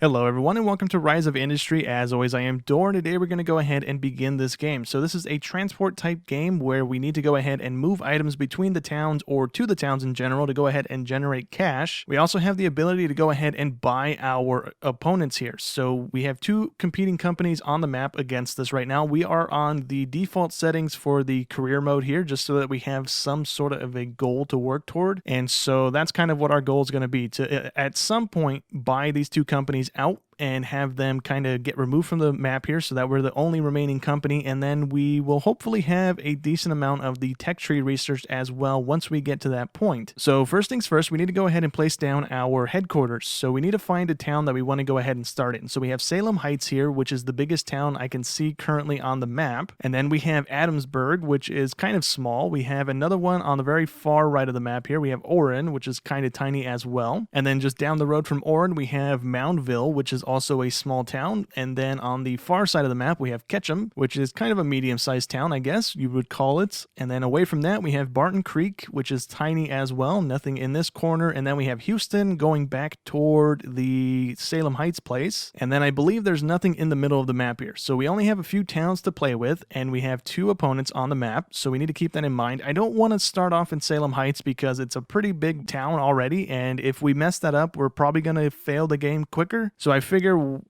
Hello everyone and welcome to Rise of Industry. As always, I am Dor, and today we're going to go ahead and begin this game. So this is a transport type game where we need to go ahead and move items between the towns or to the towns in general to go ahead and generate cash. We also have the ability to go ahead and buy our opponents here. So we have two competing companies on the map against us right now. We are on the default settings for the career mode here just so that we have some sort of a goal to work toward. And so that's kind of what our goal is going to be, to at some point buy these two companies out and have them kind of get removed from the map here so that we're the only remaining company, and then we will hopefully have a decent amount of the tech tree researched as well once we get to that point. So first things first, we need to go ahead and place down our headquarters. So we need to find a town that we want to go ahead and start it. And so we have Salem Heights here, which is the biggest town I can see currently on the map. And then we have Adamsburg, which is kind of small. We have another one on the very far right of the map here. We have Orrin, which is kind of tiny as well. And then just down the road from Orrin, we have Moundville, which is also a small town. And then on the far side of the map, we have Ketchum, which is kind of a medium-sized town, I guess you would call it. And then away from that, we have Barton Creek, which is tiny as well. Nothing in this corner. And then we have Houston going back toward the Salem Heights place. And then I believe there's nothing in the middle of the map here. So we only have a few towns to play with, and we have two opponents on the map. So we need to keep that in mind. I don't want to start off in Salem Heights because it's a pretty big town already. And if we mess that up, we're probably going to fail the game quicker. So I figure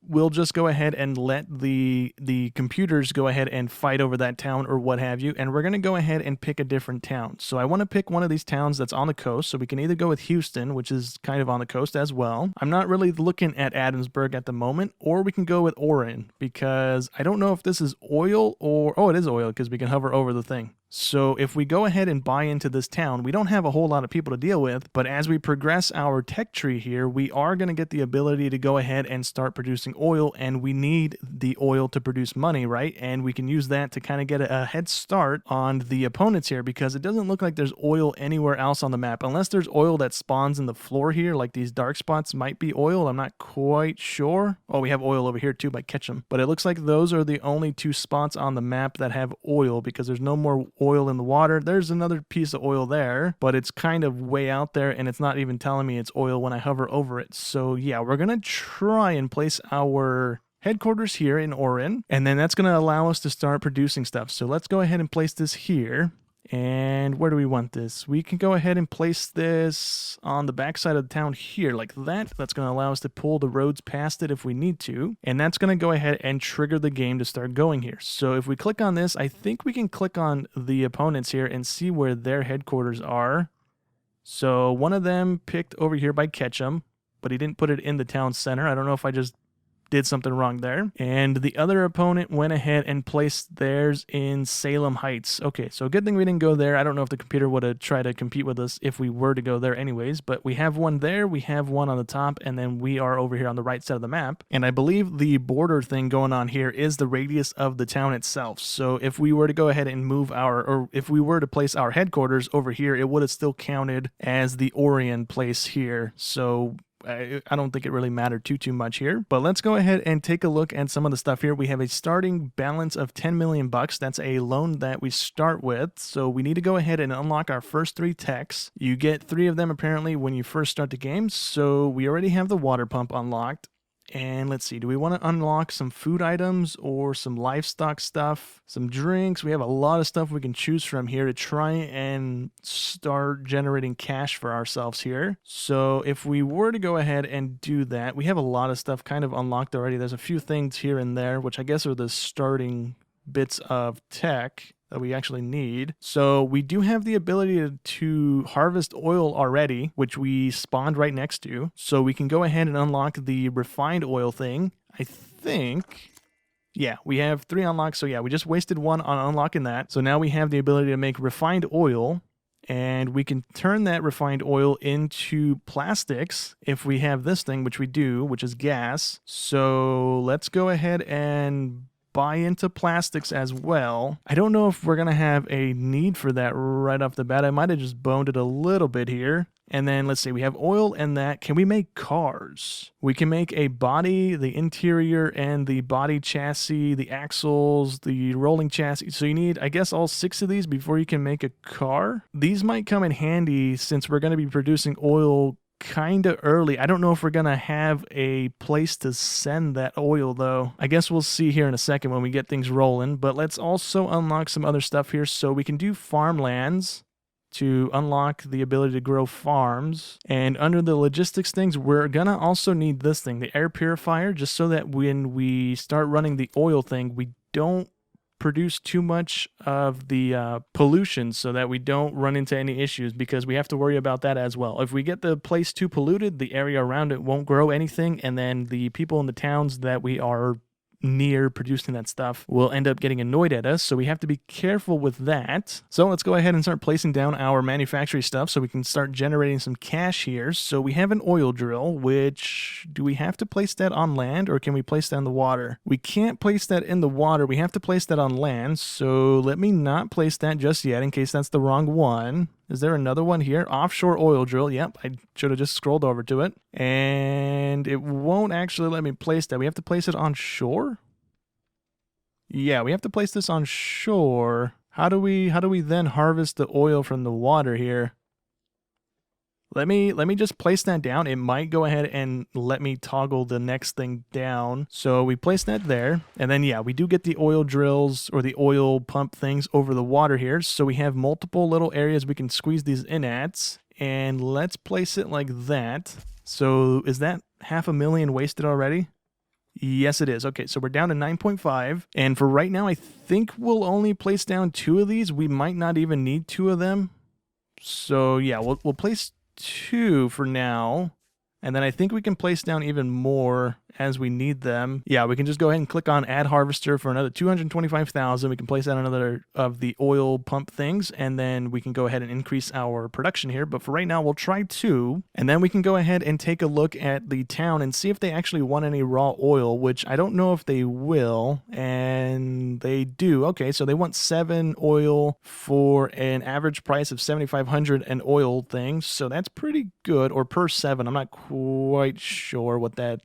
we'll just go ahead and let the computers go ahead and fight over that town or what have you, and we're going to go ahead and pick a different town. So I want to pick one of these towns that's on the coast, so we can either go with Houston, which is kind of on the coast as well. I'm not really looking at Adamsburg at the moment, or we can go with Orrin, because I don't know if this is oil or... oh, it is oil, because we can hover over the thing. So if we go ahead and buy into this town, we don't have a whole lot of people to deal with, but as we progress our tech tree here, we are going to get the ability to go ahead and start producing oil, and we need the oil to produce money, right? And we can use that to kind of get a head start on the opponents here, because it doesn't look like there's oil anywhere else on the map, unless there's oil that spawns in the floor here, like these dark spots might be oil. I'm not quite sure. Oh, we have oil over here too by Ketchum, but it looks like those are the only two spots on the map that have oil, because there's no more oil in the water. There's another piece of oil there, but it's kind of way out there, and it's not even telling me it's oil when I hover over it. So yeah, we're gonna try and place our headquarters here in Orrin, and then that's gonna allow us to start producing stuff. So let's go ahead and place this here. And where do we want this? We can go ahead and place this on the backside of the town here, like that. That's going to allow us to pull the roads past it if we need to. And that's going to go ahead and trigger the game to start going here. So if we click on this, I think we can click on the opponents here and see where their headquarters are. So one of them picked over here by Ketchum, but he didn't put it in the town center. I don't know if I just did something wrong there. And the other opponent went ahead and placed theirs in Salem Heights. Okay, so good thing we didn't go there. I don't know if the computer would have tried to compete with us if we were to go there anyways, but we have one there, we have one on the top, and then we are over here on the right side of the map. And I believe the border thing going on here is the radius of the town itself. So if we were to go ahead and move or if we were to place our headquarters over here, it would have still counted as the Orrin place here. So I don't think it really mattered too much here, but let's go ahead and take a look at some of the stuff here. We have a starting balance of 10 million bucks. That's a loan that we start with. So we need to go ahead and unlock our first 3 techs. You get 3 of them apparently when you first start the game. So we already have the water pump unlocked. And let's see, do we want to unlock some food items or some livestock stuff, some drinks? We have a lot of stuff we can choose from here to try and start generating cash for ourselves here. So if we were to go ahead and do that, we have a lot of stuff kind of unlocked already. There's a few things here and there, which I guess are the starting bits of tech that we actually need. So we do have the ability to harvest oil already, which we spawned right next to. So we can go ahead and unlock the refined oil thing. I think, yeah, we have 3 unlocks. So yeah, we just wasted 1 on unlocking that. So now we have the ability to make refined oil, and we can turn that refined oil into plastics if we have this thing, which we do, which is gas. So let's go ahead and buy into plastics as well. I don't know if we're going to have a need for that right off the bat. I might have just boned it a little bit here. And then let's see, we have oil and that. Can we make cars? We can make a body, the interior, and the body chassis, the axles, the rolling chassis. So you need, I guess, all 6 of these before you can make a car. These might come in handy since we're going to be producing oil kind of early. I don't know if we're going to have a place to send that oil, though. I guess we'll see here in a second when we get things rolling. But let's also unlock some other stuff here. So we can do farmlands to unlock the ability to grow farms. And under the logistics things, we're gonna also need this thing, the air purifier, just so that when we start running the oil thing, we don't produce too much of the pollution, so that we don't run into any issues, because we have to worry about that as well. If we get the place too polluted, the area around it won't grow anything, and then the people in the towns that we are near producing that stuff will end up getting annoyed at us, so we have to be careful with that. So let's go ahead and start placing down our manufacturing stuff so we can start generating some cash here. So we have an oil drill, which, do we have to place that on land, or can we place that in the water? We can't place that in the water, we have to place that on land, so let me not place that just yet in case that's the wrong one. Is there another one here? Offshore Oil Drill. Yep, I should have just scrolled over to it. And it won't actually let me place that. We have to place it on shore? Yeah, we have to place this on shore. How do we then harvest the oil from the water here? Let me just place that down. It might go ahead and let me toggle the next thing down. So we place that there. And then, yeah, we do get the oil drills or the oil pump things over the water here. So we have multiple little areas we can squeeze these in at. And let's place it like that. So is that 500,000 wasted already? Yes, it is. Okay, so we're down to 9.5. And for right now, I think we'll only place down 2 of these. We might not even need 2 of them. So yeah, we'll place 2 for now, and then I think we can place down even more as we need them. Yeah, we can just go ahead and click on add harvester for another 225,000. We can place down another of the oil pump things, and then we can go ahead and increase our production here. But for right now, we'll try 2, and then we can go ahead and take a look at the town and see if they actually want any raw oil, which I don't know if they will, and they do. Okay, so they want 7 oil for an average price of 7,500 an oil thing, so that's pretty good, or per 7. I'm not quite sure what that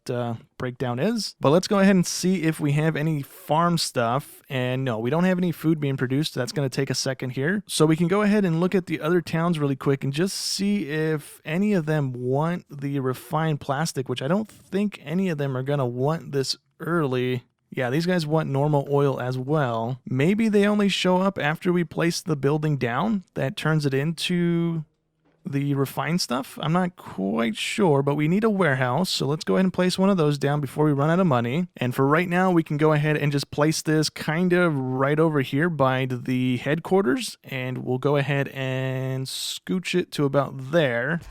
breakdown is, but let's go ahead and see if we have any farm stuff. And no, we don't have any food being produced. That's going to take a second here, so we can go ahead and look at the other towns really quick and just see if any of them want the refined plastic, which I don't think any of them are going to want this early. Yeah, these guys want normal oil as well. Maybe they only show up after we place the building down that turns it into the refined stuff. I'm not quite sure, but we need a warehouse, so let's go ahead and place one of those down before we run out of money. And for right now, we can go ahead and just place this kind of right over here by the headquarters, and we'll go ahead and scooch it to about there.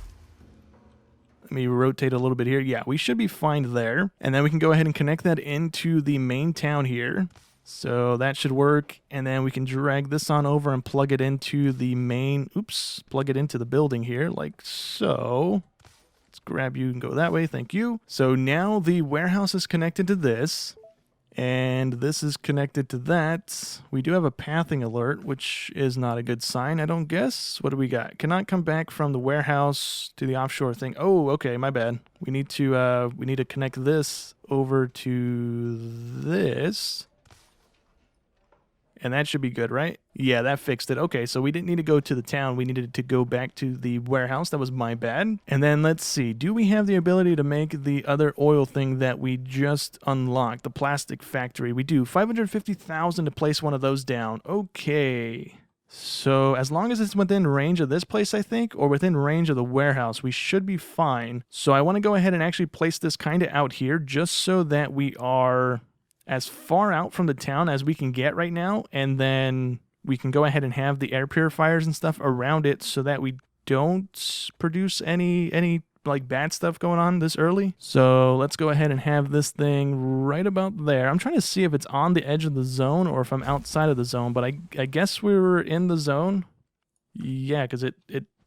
Let me rotate a little bit here. Yeah, we should be fine there. And then we can go ahead and connect that into the main town here. So that should work, and then we can drag this on over and plug it into the main, plug it into the building here, like so. Let's grab you and go that way, thank you. So now the warehouse is connected to this, and this is connected to that. We do have a pathing alert, which is not a good sign, I don't guess. What do we got? Cannot come back from the warehouse to the offshore thing. Oh, okay, my bad. We need to connect this over to this. And that should be good, right? Yeah, that fixed it. Okay, so we didn't need to go to the town. We needed to go back to the warehouse. That was my bad. And then let's see. Do we have the ability to make the other oil thing that we just unlocked? The plastic factory. We do. 550,000 to place one of those down. Okay. So as long as it's within range of this place, I think, or within range of the warehouse, we should be fine. So I want to go ahead and actually place this kind of out here just so that we are as far out from the town as we can get right now, and then we can go ahead and have the air purifiers and stuff around it so that we don't produce any like bad stuff going on this early. So let's go ahead and have this thing right about there. I'm trying to see if it's on the edge of the zone or if I'm outside of the zone, but I guess we were in the zone. Yeah, because it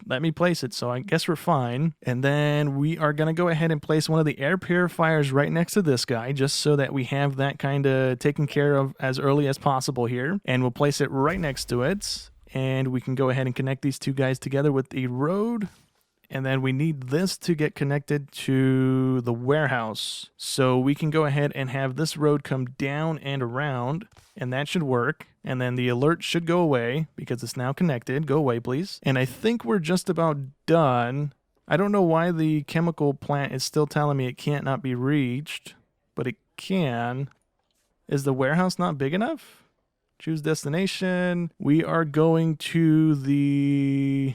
let me place it, so I guess we're fine. And then we are going to go ahead and place one of the air purifiers right next to this guy, just so that we have that kind of taken care of as early as possible here. And we'll place it right next to it. And we can go ahead and connect these two guys together with the road. And then we need this to get connected to the warehouse. So we can go ahead and have this road come down and around, and that should work. And then the alert should go away because it's now connected. Go away, please. And I think we're just about done. I don't know why the chemical plant is still telling me it can't not be reached, but it can. Is the warehouse not big enough? Choose destination. We are going to the...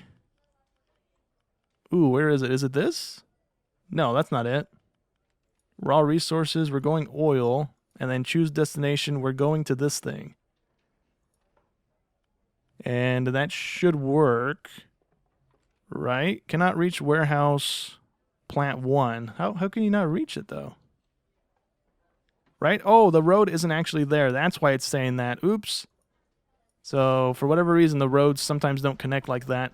Ooh, where is it? Is it this? No, that's not it. Raw resources, we're going oil. And then choose destination, we're going to this thing. And that should work. Right? Cannot reach warehouse plant 1. How can you not reach it, though? Right? Oh, the road isn't actually there. That's why it's saying that. Oops. So, for whatever reason, the roads sometimes don't connect like that.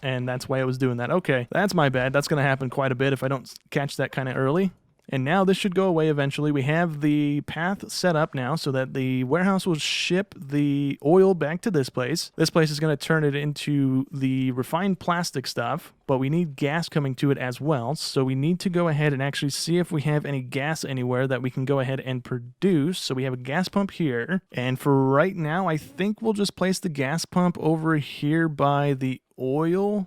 And that's why it was doing that. Okay, that's my bad. That's going to happen quite a bit if I don't catch that kind of early. And now this should go away eventually. We have the path set up now so that the warehouse will ship the oil back to this place. This place is going to turn it into the refined plastic stuff, but we need gas coming to it as well. So we need to go ahead and actually see if we have any gas anywhere that we can go ahead and produce. So we have a gas pump here. And for right now, I think we'll just place the gas pump over here by the oil,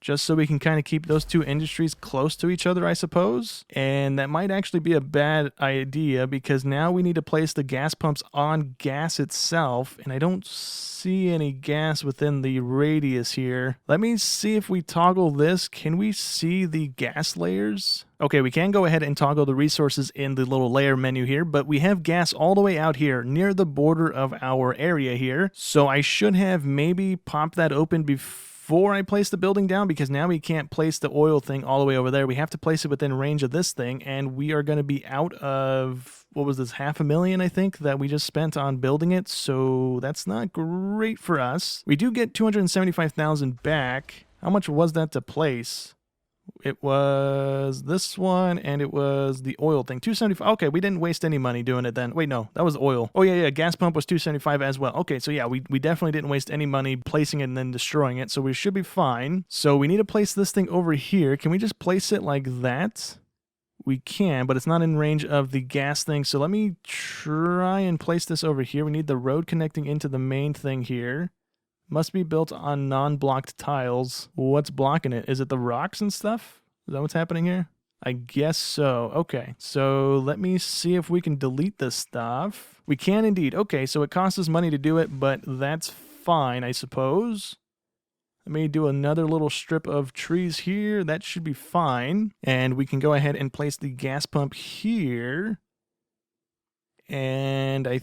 just so we can kind of keep those two industries close to each other, I suppose. And that might actually be a bad idea because now we need to place the gas pumps on gas itself, and I don't see any gas within the radius here. Let me see if we toggle this. Can we see the gas layers? Okay, we can go ahead and toggle the resources in the little layer menu here, but we have gas all the way out here near the border of our area here. So I should have maybe popped that open before I place the building down, because now we can't place the oil thing all the way over there. We have to place it within range of this thing, and we are going to be out of, what was this, $500,000 I think that we just spent on building it, so that's not great for us. We do get $275,000 back. How much was that to place? It was this one, and it was the oil thing. $275. Okay, we didn't waste any money doing it then. Wait, no, that was oil. Oh, yeah, gas pump was $275 as well. Okay, so yeah, we definitely didn't waste any money placing it and then destroying it, so we should be fine. So we need to place this thing over here. Can we just place it like that? We can, but it's not in range of the gas thing, so let me try and place this over here. We need the road connecting into the main thing here. Must be built on non-blocked tiles. What's blocking it? Is it the rocks and stuff? Is that what's happening here? I guess so. Okay, so let me see if we can delete this stuff. We can indeed. Okay, so it costs us money to do it, but that's fine, I suppose. Let me do another little strip of trees here. That should be fine. And we can go ahead and place the gas pump here. And I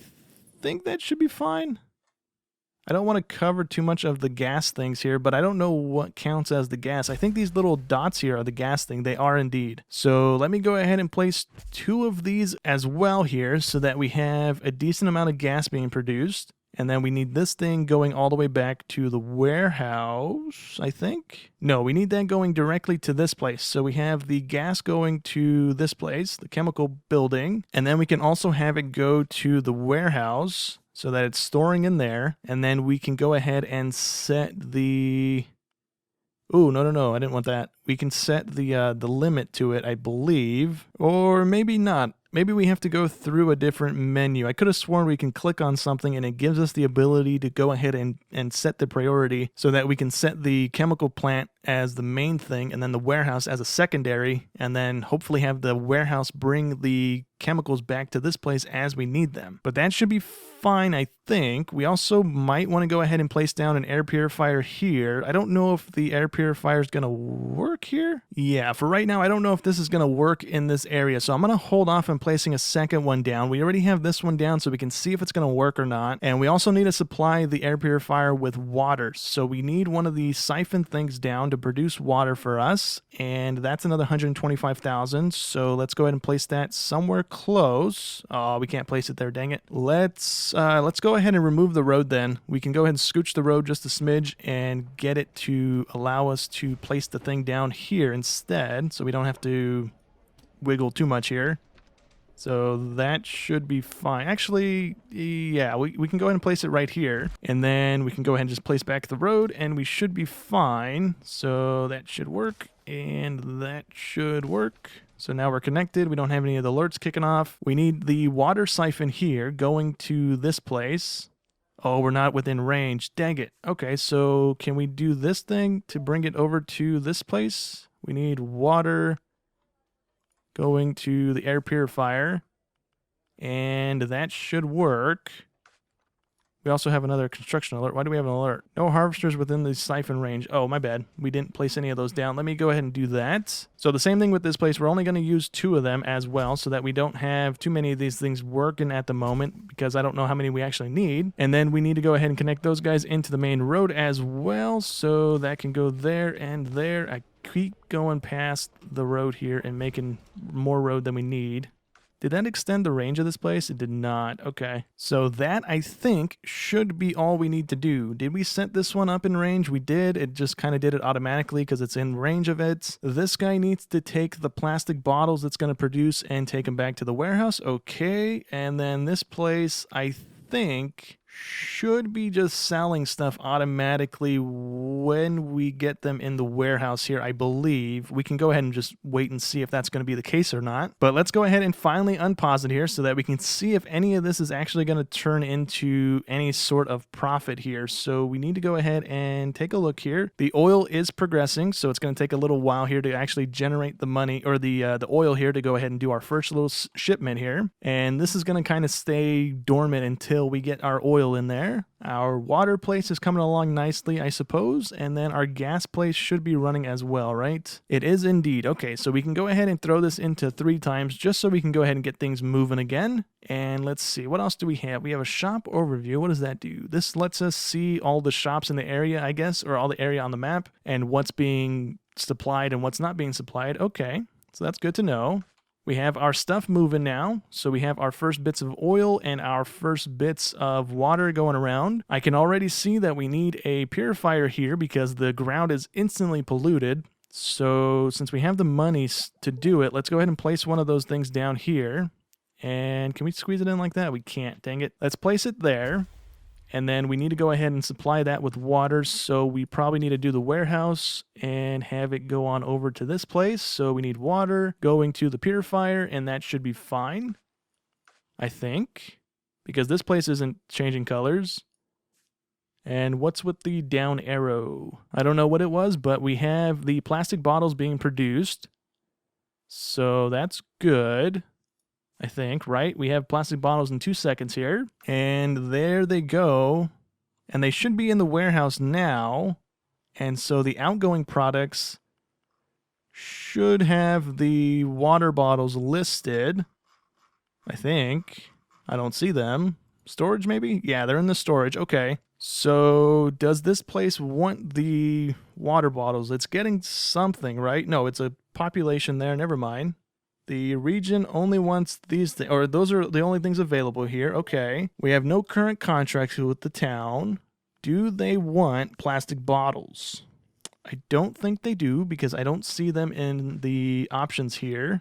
think that should be fine. I don't want to cover too much of the gas things here, but I don't know what counts as the gas. I think these little dots here are the gas thing. They are indeed. So let me go ahead and place 2 of these as well here so that we have a decent amount of gas being produced. And then we need this thing going all the way back to the warehouse, I think. No, we need that going directly to this place. So we have the gas going to this place, the chemical building. And then we can also have it go to the warehouse, so that it's storing in there, and then we can go ahead and set the... Ooh, no, I didn't want that. We can set the limit to it, I believe, or maybe not. Maybe we have to go through a different menu. I could have sworn we can click on something and it gives us the ability to go ahead and set the priority so that we can set the chemical plant as the main thing and then the warehouse as a secondary, and then hopefully have the warehouse bring the chemicals back to this place as we need them. But that should be fine, I think. We also might want to go ahead and place down an air purifier here. I don't know if the air purifier is going to work here. Yeah, for right now, I don't know if this is going to work in this area, so I'm going to hold off on placing a second one down. We already have this one down, so we can see if it's going to work or not. And we also need to supply the air purifier with water, so we need one of the siphon things down to produce water for us, and that's another 125,000. So let's go ahead and place that somewhere close. Oh, we can't place it there, dang it. Let's go ahead and remove the road then. We can go ahead and scooch the road just a smidge and get it to allow us to place the thing down here instead, so we don't have to wiggle too much here. So that should be fine. Actually, yeah, we can go ahead and place it right here. And then we can go ahead and just place back the road, and we should be fine. So that should work, and that should work. So now we're connected. We don't have any of the alerts kicking off. We need the water siphon here going to this place. Oh, we're not within range. Dang it. Okay, so can we do this thing to bring it over to this place? We need water going to the air purifier. And that should work. We also have another construction alert. Why do we have an alert? No harvesters within the siphon range. Oh, my bad. We didn't place any of those down. Let me go ahead and do that. So the same thing with this place. We're only going to use 2 of them as well so that we don't have too many of these things working at the moment because I don't know how many we actually need. And then we need to go ahead and connect those guys into the main road as well. So that can go there and there. I keep going past the road here and making more road than we need. Did that extend the range of this place? It did not. Okay. So that, I think, should be all we need to do. Did we set this one up in range? We did. It just kind of did it automatically because it's in range of it. This guy needs to take the plastic bottles it's going to produce and take them back to the warehouse. Okay. And then this place, I think, should be just selling stuff automatically when we get them in the warehouse here, I believe. We can go ahead and just wait and see if that's going to be the case or not. But let's go ahead and finally unpause it here so that we can see if any of this is actually going to turn into any sort of profit here. So we need to go ahead and take a look here. The oil is progressing, so it's going to take a little while here to actually generate the money or the oil here to go ahead and do our first little shipment here. And this is going to kind of stay dormant until we get our oil in there. Our water place is coming along nicely, I suppose, and then our gas place should be running as well, right? It is indeed. Okay, so we can go ahead and throw this into 3 times just so we can go ahead and get things moving again. And let's see, what else do we have? We have a shop overview. What does that do? This lets us see all the shops in the area, I guess, or all the area on the map and what's being supplied and what's not being supplied. Okay, so that's good to know. We have our stuff moving now. So we have our first bits of oil and our first bits of water going around. I can already see that we need a purifier here because the ground is instantly polluted. So since we have the money to do it, let's go ahead and place one of those things down here. And can we squeeze it in like that? We can't, dang it. Let's place it there. And then we need to go ahead and supply that with water. So we probably need to do the warehouse and have it go on over to this place. So we need water going to the purifier, and that should be fine, I think, because this place isn't changing colors. And what's with the down arrow? I don't know what it was, but we have the plastic bottles being produced. So that's good. I think, right? We have plastic bottles in 2 seconds here. And there they go. And they should be in the warehouse now. And so the outgoing products should have the water bottles listed. I think. I don't see them. Storage maybe? Yeah, they're in the storage. Okay. So does this place want the water bottles? It's getting something, right? No, it's a population there. Never mind. The region only wants these things, or those are the only things available here. Okay. We have no current contracts with the town. Do they want plastic bottles? I don't think they do because I don't see them in the options here.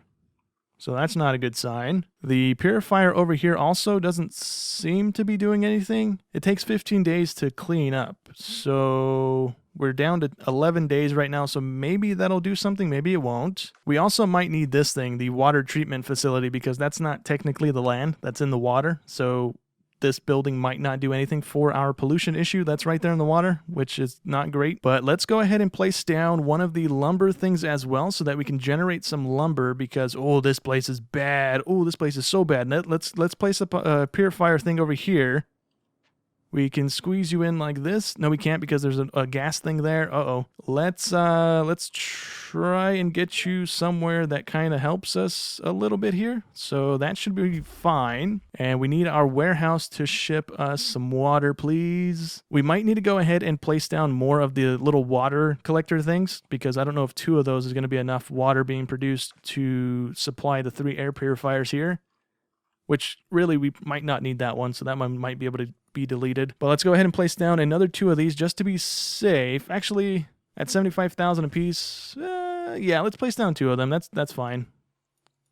So that's not a good sign. The purifier over here also doesn't seem to be doing anything. It takes 15 days to clean up. So we're down to 11 days right now, so maybe that'll do something, maybe it won't. We also might need this thing, the water treatment facility, because that's not technically the land, that's in the water. So this building might not do anything for our pollution issue that's right there in the water, which is not great. But let's go ahead and place down one of the lumber things as well so that we can generate some lumber because, oh, this place is bad. Oh, this place is so bad. Let's place a purifier thing over here. We can squeeze you in like this. No, we can't because there's a gas thing there. Uh-oh. Let's try and get you somewhere that kind of helps us a little bit here. So that should be fine. And we need our warehouse to ship us some water, please. We might need to go ahead and place down more of the little water collector things because I don't know if 2 of those is going to be enough water being produced to supply the 3 air purifiers here. Which really we might not need that one, so that one might be able to be deleted. But let's go ahead and place down another 2 of these just to be safe. Actually, at 75,000 apiece, yeah, let's place down 2 of them. That's fine.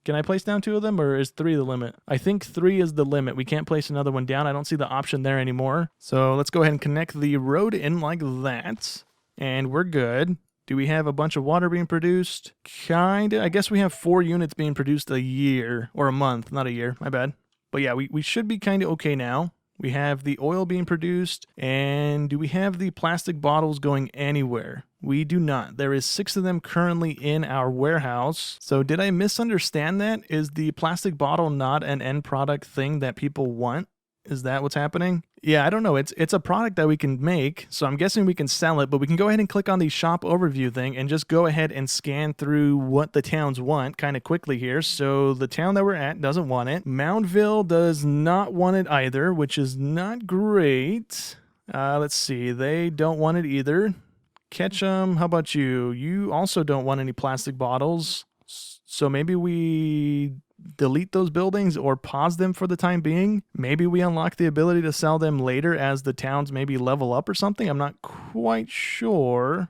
Can I place down 2 of them, or is 3 the limit? I think 3 is the limit. We can't place another one down. I don't see the option there anymore. So let's go ahead and connect the road in like that, and we're good. Do we have a bunch of water being produced? Kinda. I guess we have 4 units being produced a year, or a month, not a year, my bad. But yeah, we should be kind of okay now. We have the oil being produced. And do we have the plastic bottles going anywhere? We do not. There is 6 of them currently in our warehouse. So did I misunderstand that? Is the plastic bottle not an end product thing that people want? Is that what's happening? Yeah, I don't know. It's a product that we can make, so I'm guessing we can sell it, but we can go ahead and click on the shop overview thing and just go ahead and scan through what the towns want kind of quickly here. So the town that we're at doesn't want it. Moundville does not want it either, which is not great. Let's see. They don't want it either. Ketchum, how about you? You also don't want any plastic bottles. So maybe we delete those buildings or pause them for the time being. Maybe we unlock the ability to sell them later as the towns maybe level up or something. I'm not quite sure.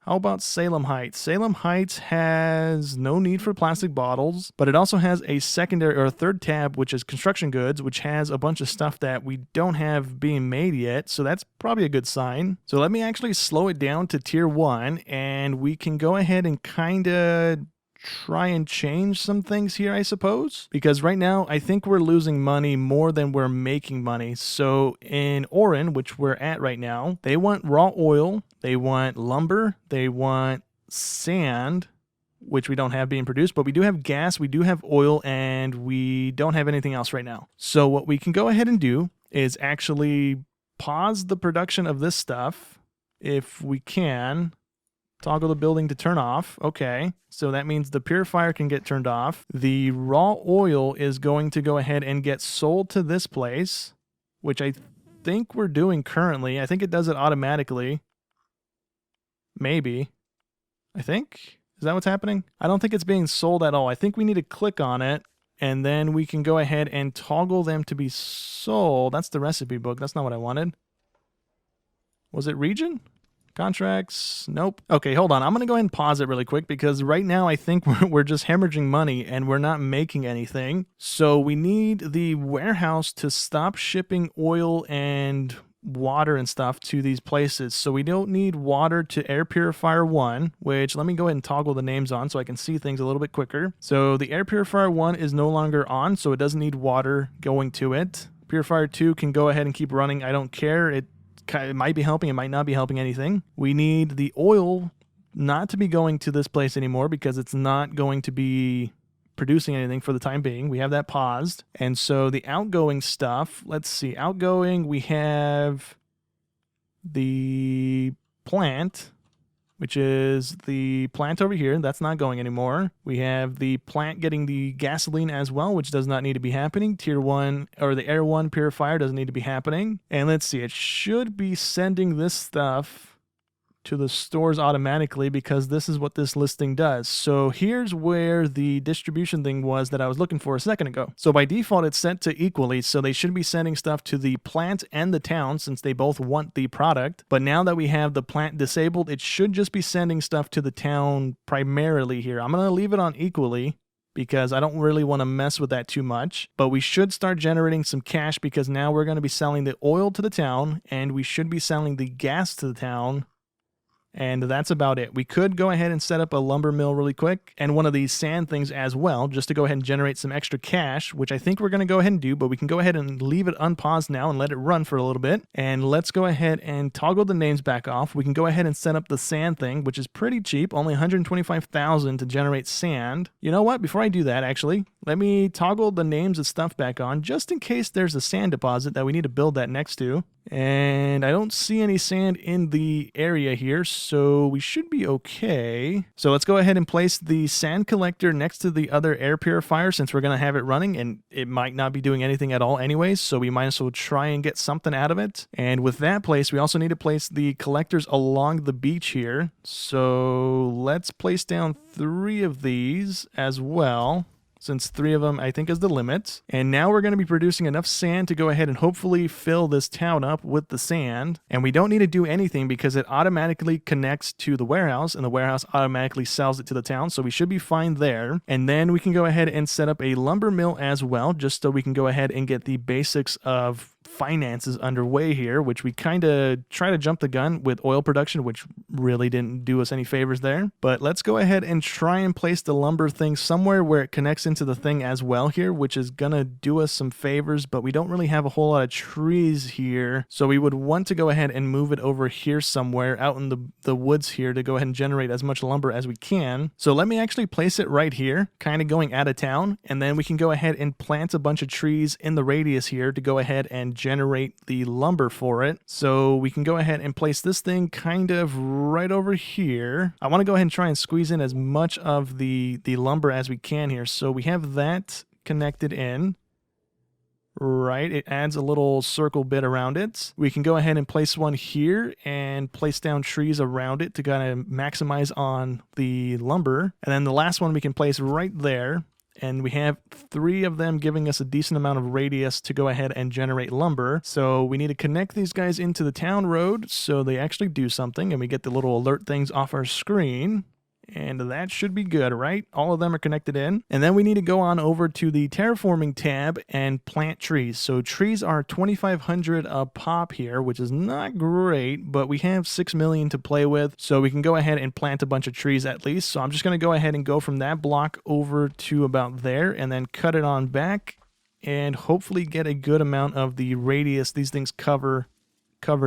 How about Salem Heights? Salem Heights has no need for plastic bottles, but it also has a secondary or a third tab, which is construction goods, which has a bunch of stuff that we don't have being made yet. So that's probably a good sign. So let me actually slow it down to tier 1 and we can go ahead and kind of try and change some things here, I suppose, because right now I think we're losing money more than we're making money. So in Orin, which we're at right now, they want raw oil, they want lumber, they want sand, which we don't have being produced, but we do have gas, we do have oil, and we don't have anything else right now. So what we can go ahead and do is actually pause the production of this stuff if we can. Toggle the building to turn off. Okay, so that means the purifier can get turned off. The raw oil is going to go ahead and get sold to this place, which I think we're doing currently. I think it does it automatically. Maybe. I think. Is that what's happening? I don't think it's being sold at all. I think we need to click on it, and then we can go ahead and toggle them to be sold. That's the recipe book. That's not what I wanted. Was it region? Contracts, nope. Okay, hold on. I'm going to go ahead and pause it really quick because right now I think we're just hemorrhaging money and we're not making anything. So we need the warehouse to stop shipping oil and water and stuff to these places. So we don't need water to air purifier 1, which let me go ahead and toggle the names on so I can see things a little bit quicker. So the air purifier 1 is no longer on, so it doesn't need water going to it. Purifier 2 can go ahead and keep running. I don't care. It might be helping, it might not be helping anything. We need the oil not to be going to this place anymore because it's not going to be producing anything for the time being. We have that paused. And so the outgoing stuff, let's see, outgoing, we have the plant, which is the plant over here. That's not going anymore. We have the plant getting the gasoline as well, which does not need to be happening. Tier 1, or the Air 1 purifier doesn't need to be happening. And let's see, it should be sending this stuff to the stores automatically because this is what this listing does. So here's where the distribution thing was that I was looking for a second ago. So by default, it's set to equally, so they should be sending stuff to the plant and the town since they both want the product. But now that we have the plant disabled, it should just be sending stuff to the town primarily here. I'm going to leave it on equally because I don't really want to mess with that too much. But we should start generating some cash because now we're going to be selling the oil to the town and we should be selling the gas to the town. And that's about it. We could go ahead and set up a lumber mill really quick and one of these sand things as well, just to go ahead and generate some extra cash, which I think we're going to go ahead and do, but we can go ahead and leave it unpaused now and let it run for a little bit. And let's go ahead and toggle the names back off. We can go ahead and set up the sand thing, which is pretty cheap, only 125,000 to generate sand. You know what? Before I do that, actually, let me toggle the names of stuff back on just in case there's a sand deposit that we need to build that next to. And I don't see any sand in the area here, so we should be okay. So let's go ahead and place the sand collector next to the other air purifier since we're going to have it running and it might not be doing anything at all anyways, so we might as well try and get something out of it. And with that place, we also need to place the collectors along the beach here. So let's place down 3 of these as well, since 3 of them I think is the limit. And now we're going to be producing enough sand to go ahead and hopefully fill this town up with the sand. And we don't need to do anything because it automatically connects to the warehouse and the warehouse automatically sells it to the town. So we should be fine there. And then we can go ahead and set up a lumber mill as well, just so we can go ahead and get the basics of finances underway here, which we kind of try to jump the gun with oil production, which really didn't do us any favors there. But let's go ahead and try and place the lumber thing somewhere where it connects into the thing as well here, which is gonna do us some favors, but we don't really have a whole lot of trees here. So we would want to go ahead and move it over here somewhere out in the woods here to go ahead and generate as much lumber as we can. So let me actually place it right here, kind of going out of town, and then we can go ahead and plant a bunch of trees in the radius here to go ahead and generate the lumber for it. So we can go ahead and place this thing kind of right over here. I want to go ahead and try and squeeze in as much of the lumber as we can here. So we have that connected in. Right, it adds a little circle bit around it. We can go ahead and place one here and place down trees around it to kind of maximize on the lumber. And then the last one we can place right there. And we have 3 of them giving us a decent amount of radius to go ahead and generate lumber. So we need to connect these guys into the town road so they actually do something, and we get the little alert things off our screen. And that should be good, right? All of them are connected in. And then we need to go on over to the terraforming tab and plant trees. So trees are 2,500 a pop here, which is not great, but we have 6 million to play with. So we can go ahead and plant a bunch of trees at least. So I'm just going to go ahead and go from that block over to about there and then cut it on back and hopefully get a good amount of the radius these things covered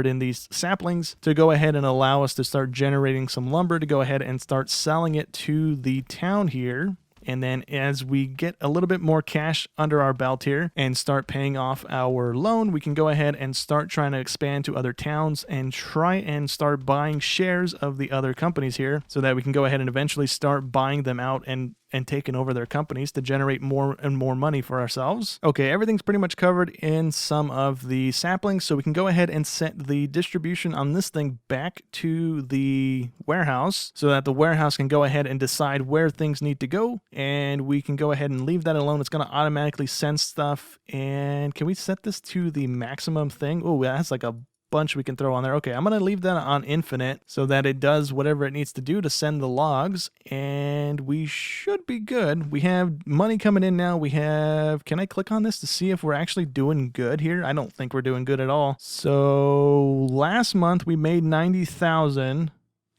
in these saplings to go ahead and allow us to start generating some lumber to go ahead and start selling it to the town here. And then as we get a little bit more cash under our belt here and start paying off our loan, we can go ahead and start trying to expand to other towns and try and start buying shares of the other companies here so that we can go ahead and eventually start buying them out and taking over their companies to generate more and more money for ourselves. Okay, everything's pretty much covered in some of the saplings, so we can go ahead and set the distribution on this thing back to the warehouse so that the warehouse can go ahead and decide where things need to go, and we can go ahead and leave that alone. It's going to automatically send stuff. And can we set this to the maximum thing? Oh, that's like a bunch we can throw on there. Okay, I'm going to leave that on infinite so that it does whatever it needs to do to send the logs, and we should be good. We have money coming in now. We have, can I click on this to see if we're actually doing good here? I don't think we're doing good at all. So last month we made 90,000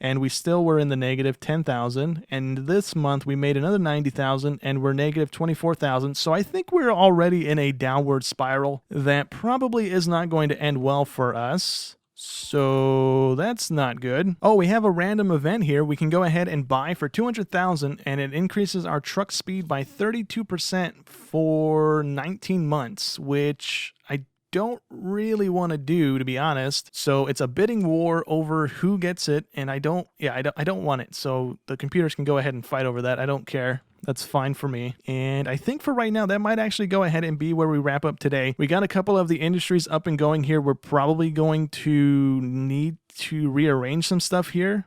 and we still were in the negative 10,000, and this month we made another 90,000 and we're negative 24,000. So I think we're already in a downward spiral that probably is not going to end well for us. So that's not good. Oh, we have a random event here. We can go ahead and buy for 200,000 and it increases our truck speed by 32% for 19 months, which I don't really want to do, to be honest. So it's a bidding war over who gets it, and I don't want it. So the computers can go ahead and fight over that. I don't care. That's fine for me. And I think for right now, that might actually go ahead and be where we wrap up today. We got a couple of the industries up and going here. We're probably going to need to rearrange some stuff here.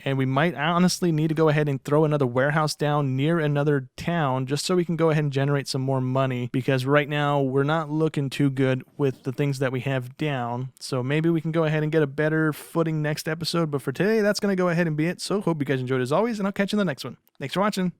And we might honestly need to go ahead and throw another warehouse down near another town just so we can go ahead and generate some more money, because right now we're not looking too good with the things that we have down. So maybe we can go ahead and get a better footing next episode. But for today, that's going to go ahead and be it. So hope you guys enjoyed as always, and I'll catch you in the next one. Thanks for watching.